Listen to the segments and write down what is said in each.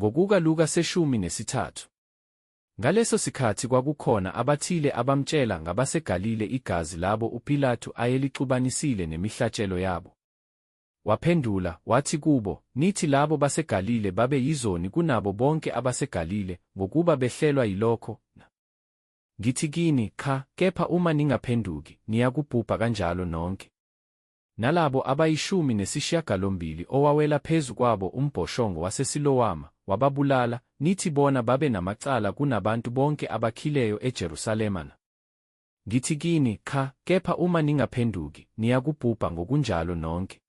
Ngokuka Luka 13. Ngaleso sikhathi kwakukhona abathile abamtshela ngabaseGalile igazi labo uPilato ayelixubanisile nemihlatshelo yabo. Waphendula wathi kubo, "Nithi labo baseGalile babe yizoni kunabo bonke abaseGalile ngokuba behlelwa yilokho? Ngithi kini, cha, kepha uma ningaphenduki, niyakubhubha kanjalo nonke." Nalabo abayi-18 owawela phezu kwabo umbhoshongo waseSilowama wababulala, nithi bona babe namacala kunabantu bonke abakhileyo eJerusalema? Ngithi kini, cha, kepha uma ningaphenduki, niyakubhubha ngokunjalo nonke.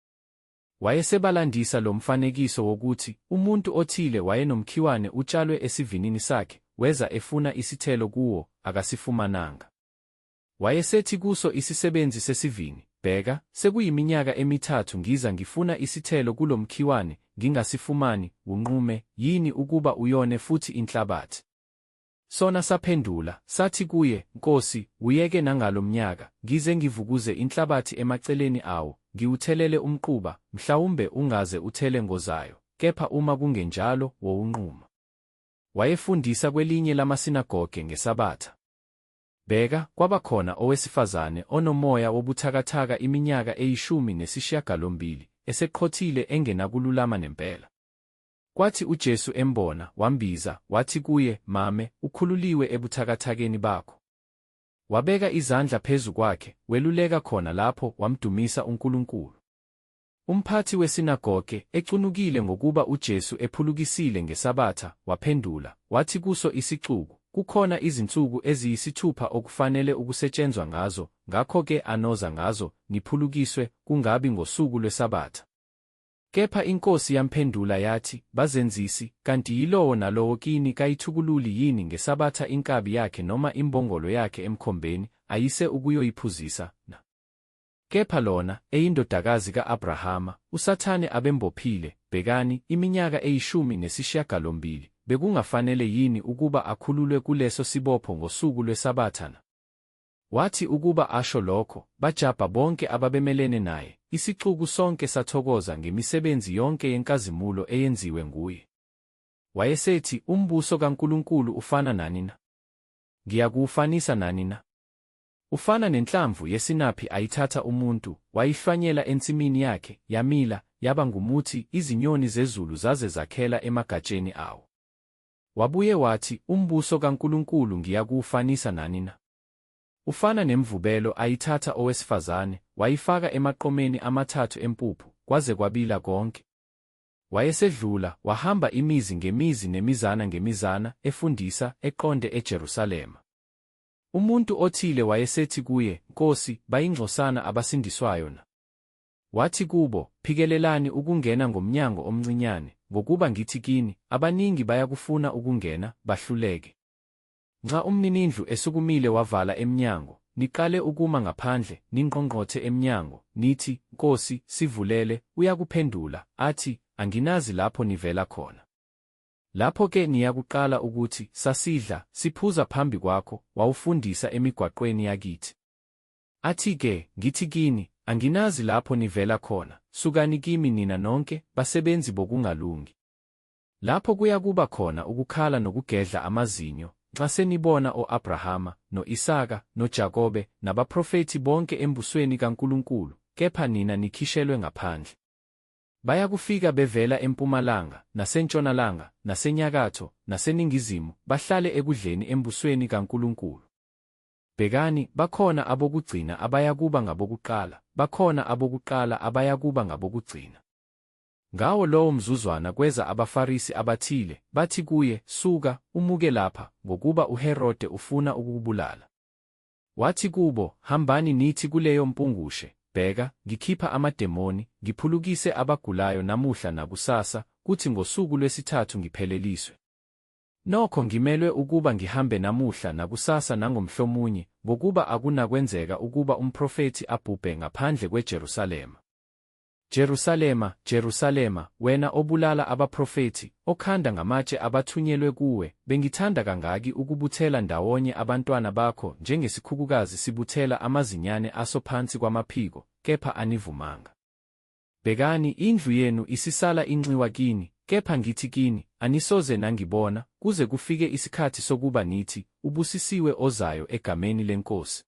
Wayesebalandisa lo mfanekiso wokuthi umuntu othile wayenomkhiwane utshalwe esivinini sakhe, weza efuna isithelo kuwo, akasifumananga. Wayesethi kuso isisebenzi sesivini, "Bheka, sekuyiminyaka emithathu ngiza ngifuna isithelo kulo mkhiwane, ngingasifumani, unqume yini ukuba uyone futhi inhlabathi?" Sona saphendula, sathi kuye, "Nkosi, uyeke nangalo mnyaka, ngize ngivukuze inhlabathi emaceleni awo, ngiwuthelele umquba, mhlawumbe ungaze uthele ngozayo, kepha uma kungenjalo, wowunquma." Wayefundisa kwelinye lamasinagoge ngeSabatha. Bheka, kwabakhona owesifazane onomoya wobuthakathaka iminyaka eyi-18, eseqhothile engenakululama nempela. Kwathi uJesu embona, wambiza, wathi kuye, "Mame, ukhululiwe ebuthakathakeni bakho." Wabeka izandla phezu kwakhe, weluleka khona lapho, wamdumisa uNkulunkulu. Umphathi wesinagoge, ecunukile ngokuba uJesu ephulukisile ngeSabatha, waphendula, wathi kuso isixuku, "Kukhona izinsuku eziyisithupha okufanele ukusetshenzwa ngazo, ngakho-ke anoza ngazo, niphulukiswe, kungabi ngosuku lweSabatha." Kepha iNkosi yamphendula yathi, "Bazenzisi, kanti yilowo nalowo kini kayithukululi yini ngeSabatha inkabi yakhe noma imbongolo yakhe emkhombeni, ayise ukuyoyiphuzisa na? Kepha lona, eyindodakazi ka-Abrahama, uSathane abembophile, bhekani, iminyaka eyi-18, bekungafanele yini ukuba akhululwe kuleso sibopho ngosuku lweSabatha na?" Wathi ukuba asho lokho, bajabha bonke ababemelene naye, isixuku sonke sathokoza ngemisebenzi yonke yenkazimulo eyenziwe nguye. Wayesethi, "Umbuso kaNkulunkulu ufana nani na? Ngiyakuwufanisa nani na? Ufana nenhlamvu yesinaphi ayithatha umuntu, wayihlwanyela ensimini yakhe, yamila, yaba ngumuthi, izinyoni zezulu zaze zakhela emagatsheni awo." Wabuye wathi, "Umbuso kaNkulunkulu ngiyakuwufanisa nani na? Ufana nemvubelo ayithatha owesifazane, wayifaka emaqomeni amathathu empuphu, kwaze kwabila konke." Wayesedlula, wahamba imizi ngemizi nemizana ngemizana, efundisa, eqonde eJerusalema. Umuntu othile wayesethi kuye, "Nkosi, bayingxosana abasindiswayo na?" Wathi kubo, "Phikelelani ukungena ngomnyango omncinyane, ngokuba ngithi kini, abaningi bayakufuna ukungena, bahluleke. Nxa umninindlu esukumile wavala emnyango, niqale ukuma ngaphandle, ninqonqothe emnyango, nithi, 'Nkosi, sivulele,' uyakuphendula, athi, 'Anginazi lapho nivela khona.' Lapho-ke niyakuqala ukuthi, 'Sasidla, siphuza phambi kwakho, wawufundisa emigwaqweni yakithi.' Athi-ke, ngithi kini, anginazi lapho nivela khona, sukani kimi nina nonke, basebenzi bokungalungi." Lapho kuyakuba khona ukukhala nokugedla amazinyo, nxa senibona o-Abrahama, no-Isaka, noJakobe, nabaprofethi bonke embusweni kaNkulunkulu, kepha nina nikhishelwe ngaphandle. Bayakufika bevela empumalanga, nasentshonalanga, nasenyakatho, naseningizimu, bahlale ekudleni embusweni kaNkulunkulu. Bhekani, bakhona abokugcina abayakuba ngabokuqala, bakhona abokuqala abayakuba ngabokugcina." Ngawo lowo mzuzwana kweza abaFarisi abathile, bathi kuye, "Suka, umuke lapha, ngokuba uHerode ufuna ukukubulala." Wathi kubo, "Hambani nithi kuleyo mpungushe, bheka, ngikhipha amademoni, ngiphulukise abagulayo namuhla nakusasa, kuthi ngosuku lwesithathu ngipheleliswe. Nokho ngimelwe ukuba ngihambe namuhla nakusasa nangomhlomunye, ngokuba akunakwenzeka ukuba umprofethi abhubhe ngaphandle kweJerusalema. Jerusalema, Jerusalema, wena obulala abaprofethi, okhanda ngamatshe abathunyelwe kuwe, bengithanda kangaki ukubuthela ndawonye abantwana bakho njengesikhukhukazi sibuthela amazinyane aso phansi kwamaphiko, kepha anivumanga. Bhekani, indlu yenu isisala inxiwa kini, Kepha ngithi kini, anisoze nangibona, kuze kufike isikhathi sokuba nithi, ubusisiwe ozayo egameni leNkosi.